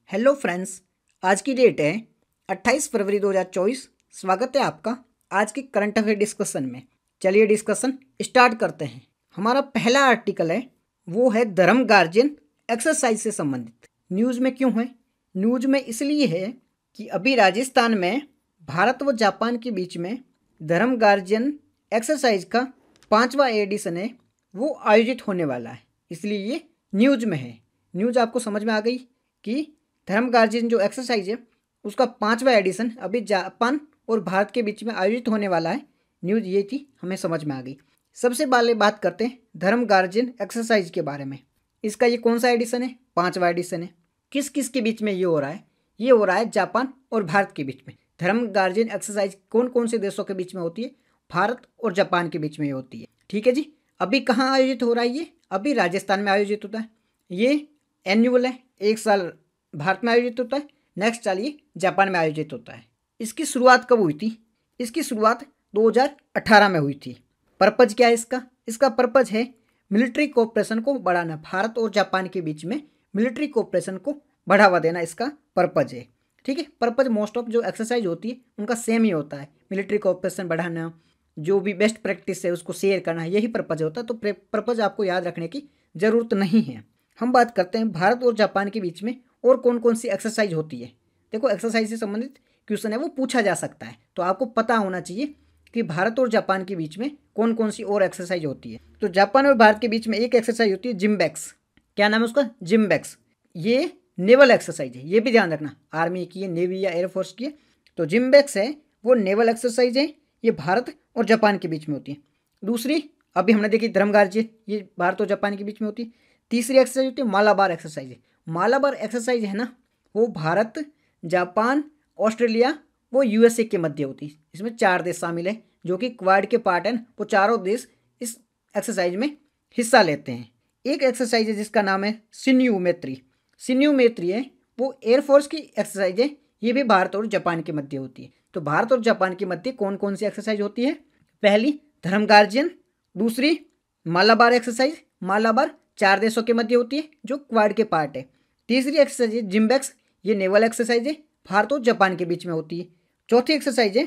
Hello friends, आज की date है 28 फरवरी 2024। स्वागत है आपका आज के करंट अफेयर डिस्कशन में। चलिए डिस्कशन स्टार्ट करते हैं। हमारा पहला आर्टिकल है वो है धर्म गार्जियन एक्सरसाइज से संबंधित। न्यूज़ में क्यों है? न्यूज़ में इसलिए है कि अभी राजस्थान में भारत व जापान के बीच में धर्म गार्जियन एक्सरसाइज का 5वां एडिशन है वो आयोजित होने वाला है, इसलिए ये न्यूज़ में है। न्यूज़ आपको समझ में आ गई कि धर्म गार्जियन जो एक्सरसाइज है उसका 5वां एडिशन अभी जापान और भारत के बीच में आयोजित होने वाला है। न्यूज़ ये थी, हमें समझ में आ गई। सबसे पहले बात करते हैं धर्म गार्जियन एक्सरसाइज के बारे में। इसका ये कौन सा एडिशन है? 5वां एडिशन है। किस किस के बीच में ये हो रहा है? ये हो रहा है जापान और भारत के बीच में। धर्म गार्जियन एक्सरसाइज कौन कौन से देशों के बीच में होती है? भारत और जापान के बीच में होती है। ठीक है जी। अभी कहाँ आयोजित हो रहा है? ये अभी राजस्थान में आयोजित होता है। ये एनुअल है, एक साल भारत में आयोजित होता है, नेक्स्ट साल ये जापान में आयोजित होता है। इसकी शुरुआत कब हुई थी? इसकी शुरुआत 2018 में हुई थी। पर्पज क्या है इसका? इसका पर्पज है मिलिट्री कोऑपरेशन को बढ़ाना। भारत और जापान के बीच में मिलिट्री कोऑपरेशन को बढ़ावा देना इसका पर्पज है। ठीक है। पर्पज मोस्ट ऑफ जो एक्सरसाइज होती है उनका सेम ही होता है। मिलिट्री कोऑपरेशन बढ़ाना, जो भी बेस्ट प्रैक्टिस है उसको शेयर करना, यही पर्पज होता है। तो पर्पज आपको याद रखने की ज़रूरत नहीं है। हम बात करते हैं भारत और जापान के बीच में और कौन कौन सी एक्सरसाइज होती है। देखो, एक्सरसाइज से संबंधित क्वेश्चन है वो पूछा जा सकता है, तो आपको पता होना चाहिए कि भारत और जापान के बीच में कौन कौन सी और एक्सरसाइज होती है। तो जापान और भारत के बीच में एक एक्सरसाइज होती है जिम्बैक्स। क्या नाम है उसका? जिम्बैक्स। ये नेवल एक्सरसाइज है, ये भी ध्यान रखना। आर्मी की है, नेवी या एयरफोर्स की है। तो जिम्बैक्स है वो नेवल एक्सरसाइज है, ये भारत और जापान के बीच में होती है। दूसरी अभी हमने देखी धर्म गार्जियन, ये भारत और जापान के बीच में होती है। तीसरी एक्सरसाइज होती है मालाबार एक्सरसाइज। मालाबार एक्सरसाइज है ना, वो भारत, जापान, ऑस्ट्रेलिया वो यूएसए के मध्य होती है। इसमें 4 देश शामिल है जो कि क्वाड के पार्ट हैं। वो चारों देश इस एक्सरसाइज में हिस्सा लेते हैं। एक एक्सरसाइज है जिसका नाम है सिन्यू मैत्री। सिन्यू मैत्री है वो एयरफोर्स की एक्सरसाइज है, ये भी भारत और जापान के मध्य होती है। तो भारत और जापान के मध्य कौन कौन सी एक्सरसाइज होती है? पहली धर्म गार्जियन, दूसरी मालाबार एक्सरसाइज। मालाबार 4 देशों के मध्य होती है जो क्वाड के पार्ट है। तीसरी एक्सरसाइज है जिम्बैक्स, ये नेवल एक्सरसाइज है, भारत और जापान के बीच में होती है। चौथी एक्सरसाइज है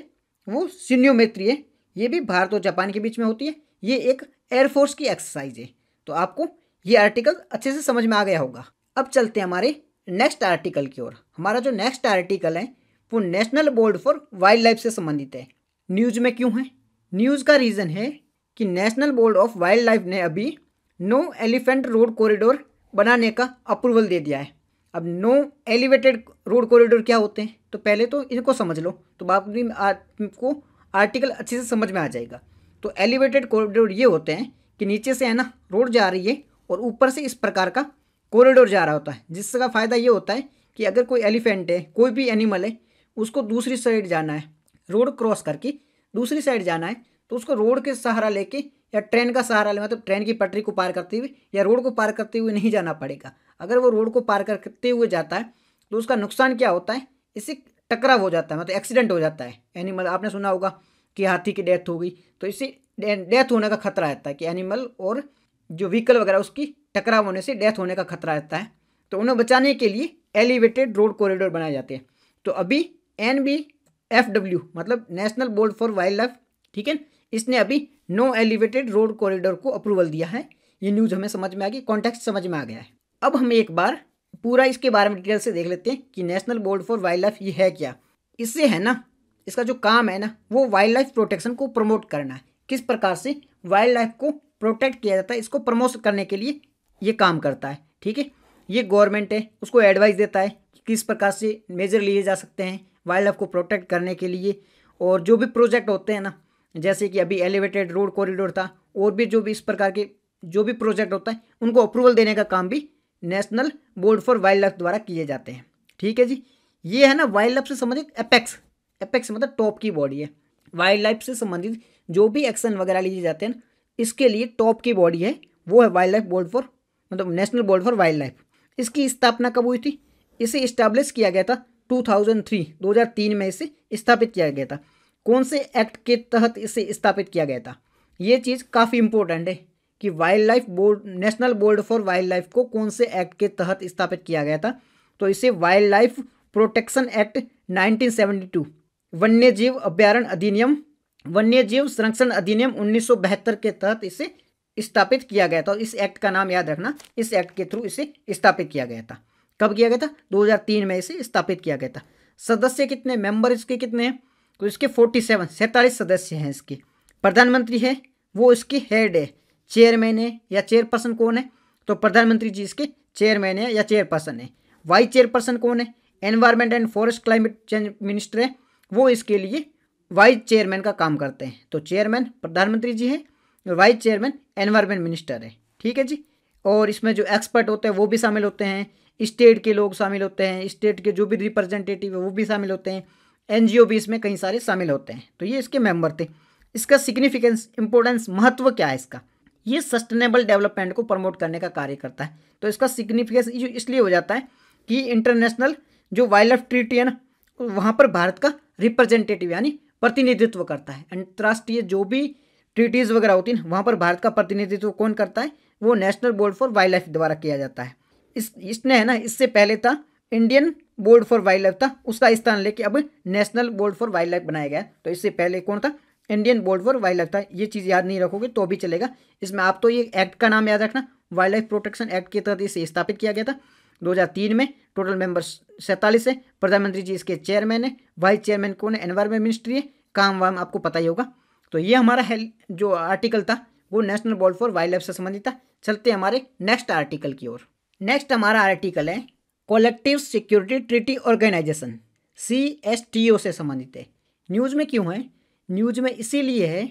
वो सिन्योमेट्री है, ये भी भारत और जापान के बीच में होती है। ये एक एयरफोर्स की एक्सरसाइज है। तो आपको ये आर्टिकल अच्छे से समझ में आ गया होगा। अब चलते हैं हमारे नेक्स्ट आर्टिकल की ओर। हमारा जो नेक्स्ट आर्टिकल है वो national board for wildlife से संबंधित है। न्यूज़ में क्यों है? न्यूज़ का रीज़न है कि national board of wild life ने अभी नो एलिफेंट रोड कॉरिडोर बनाने का अप्रूवल दे दिया है। अब नो एलिवेटेड रोड कॉरिडोर क्या होते हैं, तो पहले तो इनको समझ लो, तो आपको आर्टिकल अच्छे से समझ में आ जाएगा। तो एलिवेटेड कॉरिडोर ये होते हैं कि नीचे से है ना रोड जा रही है और ऊपर से इस प्रकार का कॉरिडोर जा रहा होता है, जिसका फ़ायदा ये होता है कि अगर कोई एलिफेंट है, कोई भी एनिमल है, उसको दूसरी साइड जाना है, रोड क्रॉस करके दूसरी साइड जाना है, तो उसको रोड के सहारा लेके या ट्रेन का सहारा ले, मतलब ट्रेन की पटरी को पार करते हुए या रोड को पार करते हुए नहीं जाना पड़ेगा। अगर वो रोड को पार करते हुए जाता है तो उसका नुकसान क्या होता है? इससे टकराव हो जाता है, मतलब एक्सीडेंट हो जाता है। एनिमल, आपने सुना होगा कि हाथी की डेथ हो गई, तो इससे डेथ होने का खतरा रहता है कि एनिमल और जो व्हीकल वगैरह उसकी टकराव होने से डेथ होने का खतरा रहता है। तो उन्हें बचाने के लिए एलिवेटेड रोड कॉरिडोर बनाए जाते हैं। तो अभी NBFW मतलब national board for wild life, ठीक है, इसने अभी नो एलिवेटेड रोड कॉरिडोर को अप्रूवल दिया है। ये न्यूज़ हमें समझ में आ गई, कॉन्टेक्स्ट समझ में आ गया है। अब हम एक बार पूरा इसके बारे में डिटेल से देख लेते हैं कि national board for wild life ये है क्या। इससे है ना, इसका जो काम है ना वो वाइल्ड लाइफ प्रोटेक्शन को प्रमोट करना है। किस प्रकार से वाइल्ड लाइफ को प्रोटेक्ट किया जाता है, इसको प्रमोट करने के लिए ये काम करता है। ठीक है। ये गवर्नमेंट है उसको एडवाइस देता है कि किस प्रकार से मेजर लिए जा सकते हैं वाइल्ड लाइफ को प्रोटेक्ट करने के लिए। और जो भी प्रोजेक्ट होते हैं ना, जैसे कि अभी एलिवेटेड रोड कॉरिडोर था, और भी जो भी इस प्रकार के जो भी प्रोजेक्ट होता है उनको अप्रूवल देने का काम भी national board for wild life द्वारा किए जाते हैं। ठीक है जी। ये है ना वाइल्ड लाइफ से संबंधित एपेक्स। एपेक्स मतलब टॉप की बॉडी है। वाइल्ड लाइफ से संबंधित जो भी एक्शन वगैरह लिए जाते हैं इसके लिए टॉप की बॉडी है, वो है वाइल्ड लाइफ बोर्ड फॉर, मतलब national board for wild life. इसकी स्थापना कब हुई थी? इसे इस्टेब्लिश किया गया था 2003 में इसे स्थापित किया गया था। कौन से एक्ट के तहत इसे स्थापित किया गया था? ये चीज़ काफ़ी इंपॉर्टेंट है कि wild life board, national board for wild life को कौन से एक्ट के तहत स्थापित किया गया था। तो इसे वाइल्ड लाइफ प्रोटेक्शन एक्ट 1972, वन्यजीव अभ्यारण्य अधिनियम, वन्यजीव संरक्षण अधिनियम 1972 के तहत इसे स्थापित किया गया था। इस एक्ट का नाम याद रखना, इस एक्ट के थ्रू इसे स्थापित किया गया था। कब किया गया था? 2003 में इसे स्थापित किया गया था। सदस्य कितने, मेंबर इसके कितने हैं? तो इसके 47 सदस्य हैं। इसके प्रधानमंत्री है, वो इसके हेड है, चेयरमैन है या चेयरपर्सन कौन है? तो प्रधानमंत्री जी इसके चेयरमैन है या चेयरपर्सन है। वाइस चेयरपर्सन कौन है? Environment and forest climate change minister है, वो इसके लिए वाइस चेयरमैन का काम करते हैं। तो चेयरमैन प्रधानमंत्री जी है, वाइस चेयरमैन एनवायरमेंट मिनिस्टर है। ठीक है जी। और इसमें जो एक्सपर्ट होते हैं वो भी शामिल होते हैं, स्टेट के लोग शामिल होते हैं, स्टेट के जो भी रिप्रेजेंटेटिव है वो भी शामिल होते हैं, एनजीओ भी इसमें कई सारे शामिल होते हैं। तो ये इसके मेंबर थे। इसका सिग्निफिकेंस, इंपॉर्टेंस, महत्व क्या है इसका? ये सस्टेनेबल डेवलपमेंट को प्रमोट करने का कार्य करता है। तो इसका सिग्निफिकेंस इसलिए हो जाता है कि इंटरनेशनल जो वाइल्ड लाइफ ट्रीटी है ना, वहाँ पर भारत का रिप्रेजेंटेटिव यानी प्रतिनिधित्व करता है। अंतर्राष्ट्रीय जो भी ट्रीटीज़ वगैरह होती हैं वहाँ पर भारत का प्रतिनिधित्व कौन करता है? वो national board for wild life द्वारा किया जाता है। इसने है ना, इससे पहले था Indian board for wild life था, उसका स्थान लेके अब national board for wild life बनाया गया। तो इससे पहले कौन था? Indian board for wild life था। ये चीज़ याद नहीं रखोगे तो भी चलेगा। इसमें आप तो ये एक्ट का नाम याद रखना, वाइल्ड लाइफ प्रोटेक्शन एक्ट के तहत इसे स्थापित किया गया था 2003 में। टोटल मेंबर 47 है। प्रधानमंत्री जी इसके चेयरमैन है, वाइस चेयरमैन कौन है? एनवायरमेंट मिनिस्ट्री है। काम वाम आपको पता ही होगा। तो ये हमारा जो आर्टिकल था वो national board for wildlife से संबंधित था। चलते हैं हमारे नेक्स्ट आर्टिकल की ओर। नेक्स्ट हमारा आर्टिकल है collective security treaty organization, CSTO से संबंधित है। न्यूज़ में क्यों है? न्यूज़ में इसीलिए है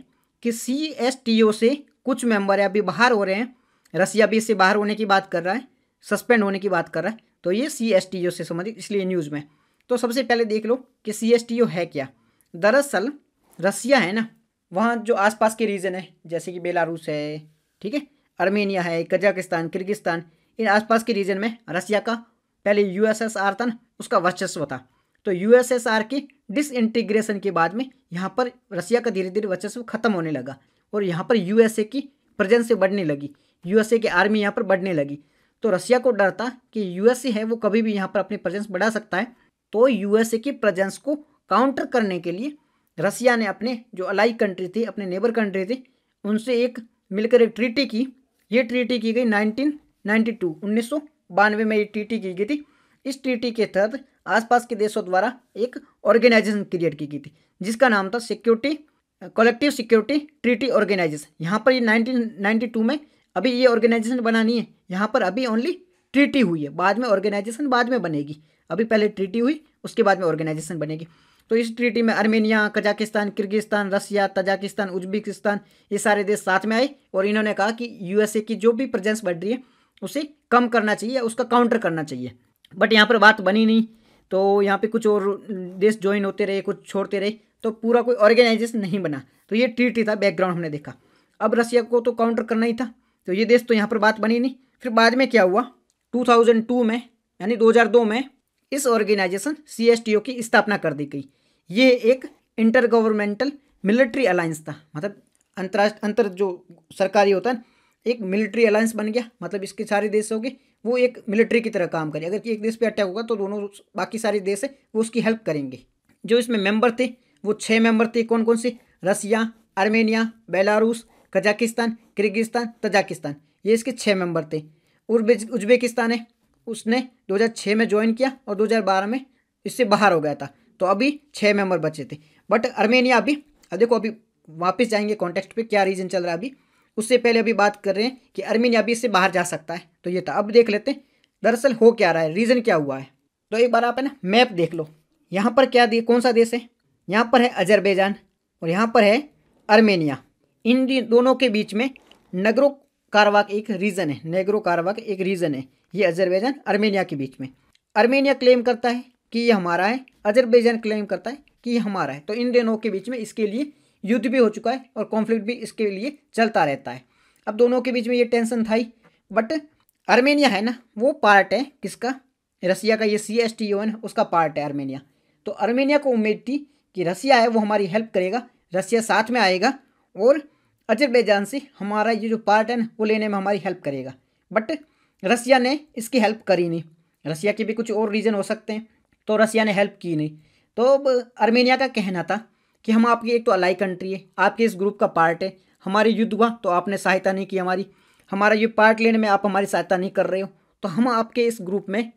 कि CSTO से कुछ मेंबर अभी बाहर हो रहे हैं। रसिया भी इससे बाहर होने की बात कर रहा है, सस्पेंड होने की बात कर रहा है। तो ये CSTO से संबंधित इसलिए न्यूज़ में। तो सबसे पहले देख लो कि CSTO है क्या। दरअसल रसिया है ना, वहाँ जो आसपास के रीजन है जैसे कि बेलारूस है, ठीक है, आर्मेनिया है, कजाकिस्तान, किर्गिस्तान, इन आसपास के रीजन में रसिया का पहले USSR था ना, उसका वर्चस्व था। तो USSR के डिसइंटीग्रेशन के बाद में यहाँ पर रसिया का धीरे धीरे वर्चस्व खत्म होने लगा और यहाँ पर USA की प्रेजेंस बढ़ने लगी, USA की आर्मी यहाँ पर बढ़ने लगी। तो रसिया को डर था कि USA है वो कभी भी यहाँ पर अपनी प्रेजेंस बढ़ा सकता है। तो USA की प्रेजेंस को काउंटर करने के लिए रसिया ने अपने जो अलाई कंट्री थी, अपने नेबर कंट्री थी, उनसे एक मिलकर एक ट्रीटी की। ये ट्रीटी की गई 1992 में ये ट्रीटी की गई थी। इस ट्रीटी के तहत आसपास के देशों द्वारा एक ऑर्गेनाइजेशन क्रिएट की गई थी जिसका नाम था कलेक्टिव सिक्योरिटी ट्रीटी ऑर्गेनाइजेशन। यहाँ पर ये 1992 में अभी ये ऑर्गेनाइजेशन बना नहीं है, यहाँ पर अभी ओनली ट्रीटी हुई है, बाद में ऑर्गेनाइजेशन बाद में बनेगी। अभी पहले ट्रीटी हुई, उसके बाद में ऑर्गेनाइजेशन बनेगी। तो इस ट्रीटी में आर्मेनिया, कजाकिस्तान, किर्गिस्तान, रसिया, तजाकिस्तान, उज्बेकिस्तान, ये सारे देश साथ में आए और इन्होंने कहा कि USA की जो भी प्रेजेंस बढ़ रही है उसे कम करना चाहिए, उसका काउंटर करना चाहिए। बट यहाँ पर बात बनी नहीं। तो यहाँ पे कुछ और देश ज्वाइन होते रहे, कुछ छोड़ते रहे, तो पूरा कोई ऑर्गेनाइजेशन नहीं बना। तो ये ट्रीटी था, बैकग्राउंड हमने देखा। अब रसिया को तो काउंटर करना ही था, तो ये देश तो यहाँ पर बात बनी नहीं। फिर बाद में क्या हुआ, 2002 में यानी 2002 में इस ऑर्गेनाइजेशन CSTO की स्थापना कर दी गई। ये एक इंटर गवर्नमेंटल मिलिट्री अलायंस था, मतलब अंतर जो सरकारी होता है, एक मिलिट्री अलायंस बन गया। मतलब इसके सारे देश होंगे वो एक मिलिट्री की तरह काम करें। अगर एक देश पे अटैक होगा तो दोनों बाकी सारे देश है वो उसकी हेल्प करेंगे। जो इसमें मेंबर थे वो 6 मेंबर थे। कौन कौन से? Russia, Armenia, Belarus, Kazakhstan, Kyrgyzstan, Tajikistan, ये इसके 6 मेंबर थे। उज्बेकिस्तान है, उसने 2006 में ज्वाइन किया और 2012 में इससे बाहर हो गया था। तो अभी 6 मेंबर बचे थे। बट आर्मेनिया अभी, अब देखो अभी वापस जाएंगे कॉन्टेक्स्ट पे, क्या रीजन चल रहा है अभी। उससे पहले अभी बात कर रहे हैं कि आर्मेनिया अभी इससे बाहर जा सकता है। तो ये था। अब देख लेते हैं दरअसल हो क्या रहा है, रीज़न क्या हुआ है। तो एक बार आप है ना मैप देख लो, यहाँ पर क्या कौन सा देश है? यहाँ पर है अजरबैजान और यहाँ पर है आर्मेनिया। इन दोनों के बीच में नगरो कारबाख एक रीजन है, नेग्रो कारबाख एक रीजन है। ये अजरबैजान आर्मेनिया के बीच में। आर्मेनिया क्लेम करता है कि ये हमारा है, अजरबैजान क्लेम करता है कि ये हमारा है। तो इन दोनों के बीच में इसके लिए युद्ध भी हो चुका है और कॉन्फ्लिक्ट भी इसके लिए चलता रहता है। अब दोनों के बीच में ये टेंशन था ही। बट आर्मेनिया है ना वो पार्ट है किसका? रसिया का। ये CSTO है ना उसका पार्ट है आर्मेनिया। तो आर्मेनिया को उम्मीद थी कि रसिया है वो हमारी हेल्प करेगा, रसिया साथ में आएगा और अजरबैजान से हमारा ये जो पार्ट है ना वो लेने में हमारी हेल्प करेगा। बट रसिया ने इसकी हेल्प करी नहीं। रसिया के भी कुछ और रीज़न हो सकते हैं, तो रसिया ने हेल्प की नहीं। तो अब आर्मेनिया का कहना था कि हम आपकी एक तो अलाई कंट्री है, आपके इस ग्रुप का पार्ट है, हमारे युद्ध हुआ तो आपने सहायता नहीं की हमारी, हमारा ये पार्ट लेने में आप हमारी सहायता नहीं कर रहे हो, तो हम आपके इस ग्रुप में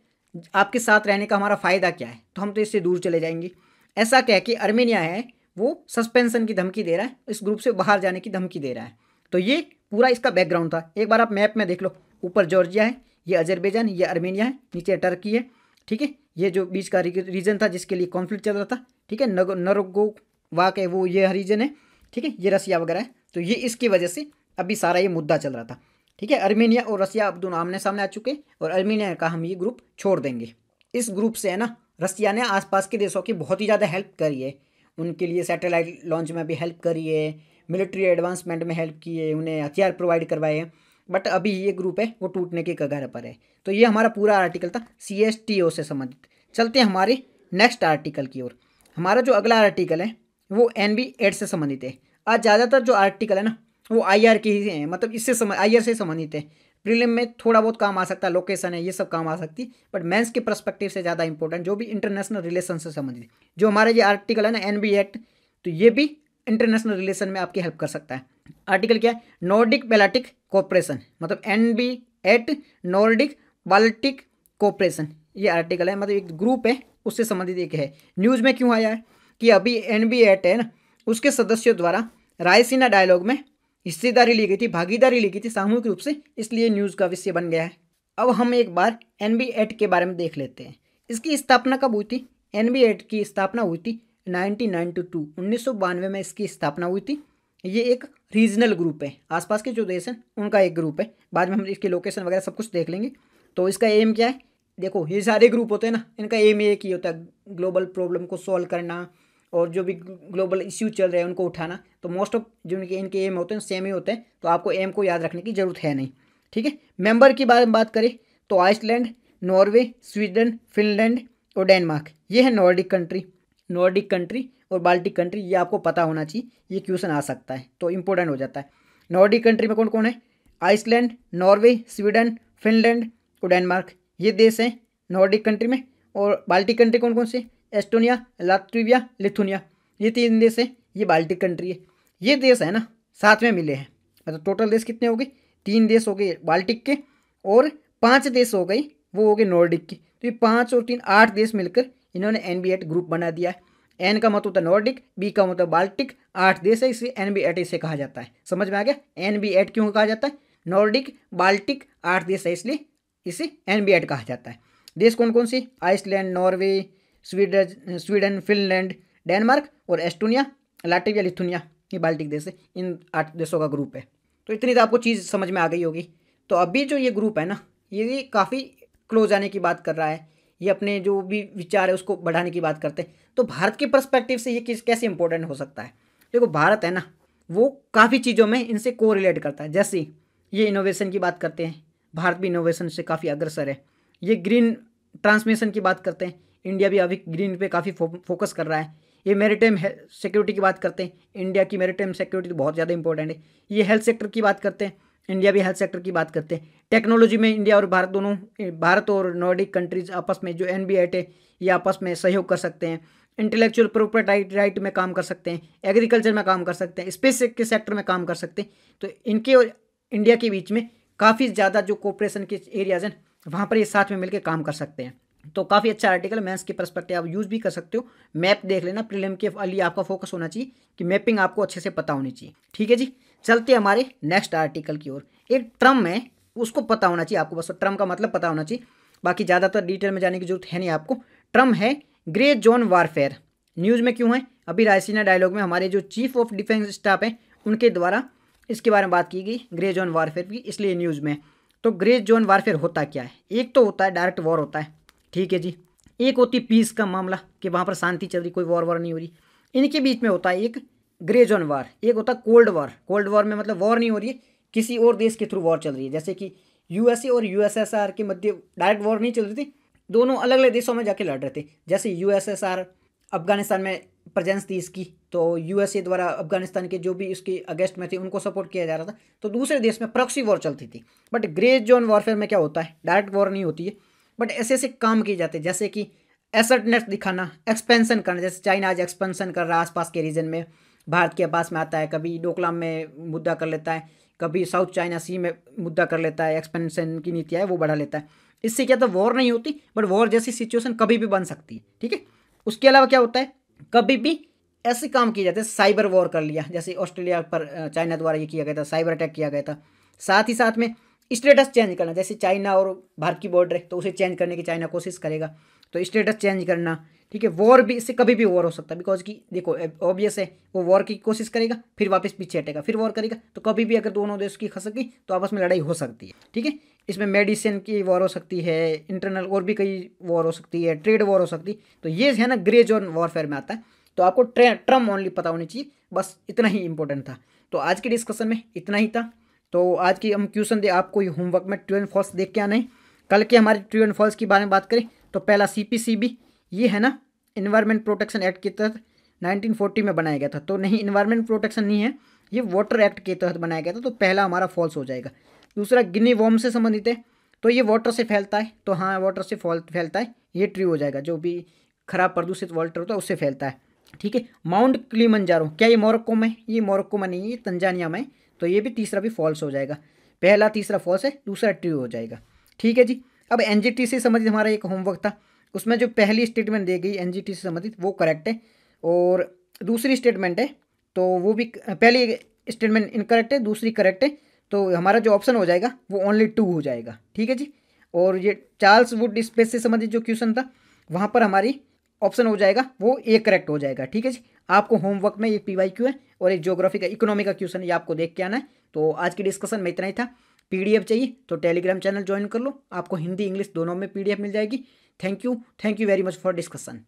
आपके साथ रहने का हमारा फ़ायदा क्या है, तो हम तो इससे दूर चले जाएंगे। ऐसा कह के आर्मेनिया है वो सस्पेंशन की धमकी दे रहा है, इस ग्रुप से बाहर जाने की धमकी दे रहा है। तो ये पूरा इसका बैकग्राउंड था। एक बार आप मैप में देख लो, ऊपर जॉर्जिया है, ये अजरबैजान, ये आर्मेनिया है, नीचे टर्की है, ठीक है। ये जो बीच का रीजन था जिसके लिए कॉन्फ्लिक्ट चल रहा था, ठीक है, नरोगो वाक है वो, ये रीजन है, ठीक है, ये रसिया वगैरह है। तो ये इसकी वजह से अभी सारा ये मुद्दा चल रहा था, ठीक है। आर्मेनिया और रसिया अब दोनों आमने सामने आ चुके, और आर्मेनिया ने कहा हम ये ग्रुप छोड़ देंगे। इस ग्रुप से है ना रसिया ने आसपास के देशों की बहुत ही ज़्यादा हेल्प करी है, उनके लिए सैटेलाइट लॉन्च में भी हेल्प करी है, मिलिट्री एडवांसमेंट में हेल्प की है, उन्हें हथियार प्रोवाइड करवाए हैं। बट अभी ये ग्रुप है वो टूटने के कगार पर है। तो ये हमारा पूरा आर्टिकल था CSTO से संबंधित। चलते हैं हमारे नेक्स्ट आर्टिकल की ओर। हमारा जो अगला आर्टिकल है वो NB8 से संबंधित है। आज ज़्यादातर जो आर्टिकल है ना वो IR के ही हैं, मतलब इससे IR से संबंधित है। प्रीलिम में थोड़ा बहुत काम आ सकता है, लोकेशन है, ये सब काम आ सकती, बट मेंस के पर्सपेक्टिव से ज़्यादा इंपॉर्टेंट जो भी इंटरनेशनल रिलेशन से संबंधित जो हमारा ये आर्टिकल है ना NB8, तो ये भी इंटरनेशनल रिलेशन में आपकी हेल्प कर सकता है। आर्टिकल क्या है? नॉर्डिक बाल्टिक कोऑपरेशन, मतलब NB8 नॉर्डिक बाल्टिक कोऑपरेशन, ये आर्टिकल है, मतलब एक ग्रुप है उससे संबंधित एक है। न्यूज़ में क्यों आया है कि अभी NB8 है ना उसके सदस्यों द्वारा रायसीना डायलॉग में हिस्सेदारी ली गई थी, भागीदारी ली गई थी सामूहिक रूप से, इसलिए न्यूज़ का विषय बन गया है। अब हम एक बार NB8 के बारे में देख लेते हैं। इसकी स्थापना कब हुई थी? NB8 की स्थापना हुई थी 1992, 1992 में इसकी स्थापना हुई थी। ये एक रीजनल ग्रुप है, आसपास के जो देश हैं उनका एक ग्रुप है। बाद में हम इसकी लोकेशन वगैरह सब कुछ देख लेंगे। तो इसका एम क्या है? देखो ये सारे ग्रुप होते हैं ना, इनका एम एक ही होता है, ग्लोबल प्रॉब्लम को सॉल्व करना और जो भी ग्लोबल इश्यू चल रहे हैं उनको उठाना। तो मोस्ट ऑफ जो इनके एम होते हैं सेम ही होते हैं, तो आपको एम को याद रखने की ज़रूरत है नहीं, ठीक है। मेंबर की बात करें तो आइसलैंड, नॉर्वे, स्वीडन, फिनलैंड और डेनमार्क, ये है नॉर्डिक कंट्री। नॉर्डिक कंट्री और बाल्टिक कंट्री ये आपको पता होना चाहिए, ये क्वेश्चन आ सकता है तो इंपॉर्टेंट हो जाता है। नॉर्डिक कंट्री में कौन कौन है? आइसलैंड, नॉर्वे, स्वीडन, फिनलैंड और डेनमार्क, ये देश हैं नॉर्डिक कंट्री में। और बाल्टिक कंट्री कौन कौन से? एस्टोनिया, लात्विया, लिथुनिया, ये 3 देश हैं, ये बाल्टिक कंट्री है। ये देश है ना साथ में मिले हैं, मतलब टोटल देश कितने हो गए? 3 देश हो गए बाल्टिक के, और 5 देश हो गए वो हो गए नॉर्डिक के। तो ये 5 और 3 8 देश मिलकर इन्होंने NB8 ग्रुप बना दिया है। N का मतलब होता है नॉर्डिक, B का मतलब बाल्टिक, 8 देश है, इसे NB8 इसे कहा जाता है। समझ में आ गया? NB8 क्यों कहा जाता है? नॉर्डिक, बाल्टिक, 8 देश है इसलिए इसे NB8 कहा जाता है। देश कौन कौन से? Iceland, Norway, Sweden, Finland, Denmark और एस्टोनिया, लाटविया, लिथुनिया, ये बाल्टिक देश है। इन 8 देशों का ग्रुप है। तो इतनी तो आपको चीज़ समझ में आ गई होगी। तो अभी जो ये ग्रुप है ना ये काफ़ी क्लोज आने की बात कर रहा है, ये अपने जो भी विचार है उसको बढ़ाने की बात करते हैं। तो भारत के पर्सपेक्टिव से ये कैसे इंपॉर्टेंट हो सकता है? देखो भारत है ना वो काफ़ी चीज़ों में इनसे को रिलेट करता है। जैसे ये इनोवेशन की बात करते हैं, भारत भी इनोवेशन से काफ़ी अग्रसर है। ये ग्रीन ट्रांसमिशन की बात करते हैं, इंडिया भी अभी ग्रीन पे काफ़ी फोकस कर रहा है। ये मैरीटाइम सिक्योरिटी की बात करते हैं, इंडिया की मैरीटाइम सिक्योरिटी तो बहुत ज़्यादा इंपॉर्टेंट है। ये हेल्थ सेक्टर की बात करते हैं, इंडिया भी हेल्थ सेक्टर की बात करते हैं। टेक्नोलॉजी में इंडिया और भारत दोनों, भारत और नॉर्डिक कंट्रीज आपस में जो NB8 है ये आपस में सहयोग कर सकते हैं। इंटेलेक्चुअल प्रॉपर्टी राइट में काम कर सकते हैं, एग्रीकल्चर में काम कर सकते हैं, स्पेस के सेक्टर में काम कर सकते हैं। तो इनके और इंडिया के बीच में काफ़ी ज़्यादा जो कोऑपरेशन के एरियाज हैं वहाँ पर ये साथ में मिलकर काम कर सकते हैं। तो काफ़ी अच्छा आर्टिकल, मैथ्स के पर्सपेक्टिव आप यूज़ भी कर सकते हो। मैप देख लेना, प्रीलिम के लिए आपका फोकस होना चाहिए कि मैपिंग आपको अच्छे से पता होनी चाहिए, ठीक है जी। चलते हमारे नेक्स्ट आर्टिकल की ओर। एक टर्म है उसको पता होना चाहिए आपको, बस टर्म का मतलब पता होना चाहिए, बाकी ज़्यादातर डिटेल में जाने की जरूरत है नहीं आपको। टर्म है ग्रे जोन वारफेयर। न्यूज़ में क्यों है? अभी रायसीना डायलॉग में हमारे जो चीफ ऑफ डिफेंस स्टाफ हैं उनके द्वारा इसके बारे में बात की गई, ग्रे जोन वारफेयर की, इसलिए न्यूज़ में। तो ग्रे जोन वारफेयर होता क्या है? एक तो होता है डायरेक्ट वॉर होता है, ठीक है जी। एक होती पीस का मामला कि वहाँ पर शांति चल रही, कोई वॉर नहीं हो रही। इनके बीच में होता है एक ग्रे जोन वार। एक होता है कोल्ड वॉर। कोल्ड वॉर में मतलब वॉर नहीं हो रही है, किसी और देश के थ्रू वॉर चल रही है, जैसे कि USA और USSR के मध्य डायरेक्ट वॉर नहीं चल रही थी, दोनों अलग अलग देशों में जाके लड़ रहे थे। जैसे USSR अफगानिस्तान में प्रेजेंस थी इसकी, तो USA द्वारा अफगानिस्तान के जो भी उसके अगेंस्ट में थे उनको सपोर्ट किया जा रहा था, तो दूसरे देश में प्रॉक्सी वॉर चलती थी। बट ग्रे जोन वॉरफेयर में क्या होता है? डायरेक्ट वॉर नहीं होती है, बट ऐसे ऐसे काम किए जाते हैं, जैसे कि एसर्टनेस दिखाना, एक्सपेंशन करना, जैसे चाइना आज एक्सपेंशन कर रहा है आसपास के रीजन में, भारत के पास में आता है, कभी डोकलाम में मुद्दा कर लेता है, कभी साउथ चाइना सी में मुद्दा कर लेता है, एक्सपेंशन की नीति है वो बढ़ा लेता है। इससे क्या तो वॉर नहीं होती, बट वॉर जैसी सिचुएशन कभी भी बन सकती है, ठीक है। उसके अलावा क्या होता है, कभी भी ऐसे काम किए जाते हैं, साइबर वॉर कर लिया, जैसे ऑस्ट्रेलिया पर चाइना द्वारा ये किया गया था, साइबर अटैक किया गया था। साथ ही साथ में स्टेटस चेंज करना, जैसे चाइना और भारत की बॉर्डर है तो उसे चेंज करने की चाइना कोशिश करेगा, तो स्टेटस चेंज करना, ठीक है। वॉर भी, इससे कभी भी वॉर हो सकता है, बिकॉज की देखो ऑब्वियस है, वो वॉर की कोशिश करेगा, फिर वापस पीछे हटेगा, फिर वॉर करेगा, तो कभी भी अगर दोनों देश की खसक तो आपस में लड़ाई हो सकती है, ठीक है। इसमें मेडिसिन की वॉर हो सकती है, इंटरनल और भी कई वॉर हो सकती है, ट्रेड वॉर हो सकती है, तो ये है ना ग्रे जोन वॉरफेयर में आता है। तो आपको टर्म ओनली पता होनी चाहिए, बस इतना ही इंपॉर्टेंट था। तो आज के डिस्कशन में इतना ही था। तो आज की हम क्वेश्चन दे आपको होमवर्क में ट्रू एंड फॉल्स देख के आना है। कल के हमारे ट्रू एंड फॉल्स के बारे में बात करें तो पहला CPCB, ये है ना इन्वायरमेंट प्रोटेक्शन एक्ट के तहत 1940 में बनाया गया था, तो नहीं इन्वायरमेंट प्रोटेक्शन नहीं है, ये वाटर एक्ट के तहत बनाया गया था, तो पहला हमारा फॉल्स हो जाएगा। दूसरा गिनी वॉर्म से संबंधित है, तो ये वाटर से फैलता है, तो हाँ वाटर से फैलता है, ये ट्रू हो जाएगा, जो भी खराब प्रदूषित वाटर होता है उससे फैलता है, ठीक है। माउंट किलिमंजारो, क्या ये मोरक्को में, ये मोरक्को में नहीं है, ये तंजानिया में, तो ये भी तीसरा भी फॉल्स हो जाएगा। पहला तीसरा फॉल्स है, दूसरा ट्रू हो जाएगा, ठीक है जी। अब NGT से संबंधित हमारा एक होमवर्क था, उसमें जो पहली स्टेटमेंट दी गई NGT से संबंधित वो करेक्ट है, और दूसरी स्टेटमेंट है तो वो भी, पहली स्टेटमेंट इनकरेक्ट है, दूसरी करेक्ट है, तो हमारा जो ऑप्शन हो जाएगा वो ओनली 2 हो जाएगा, ठीक है जी। और ये चार्ल्स वुड स्पेस से संबंधित जो क्वेश्चन था वहाँ पर हमारी ऑप्शन हो जाएगा वो ए करेक्ट हो जाएगा, ठीक है जी। आपको होमवर्क में एक PYQ है और एक ज्योग्राफी का इकोनॉमी का क्वेश्चन है, ये आपको देख के आना है। तो आज की डिस्कशन में इतना ही था। PDF चाहिए तो टेलीग्राम चैनल ज्वाइन कर लो, आपको हिंदी इंग्लिश दोनों में PDF मिल जाएगी। Thank you very much for discussion.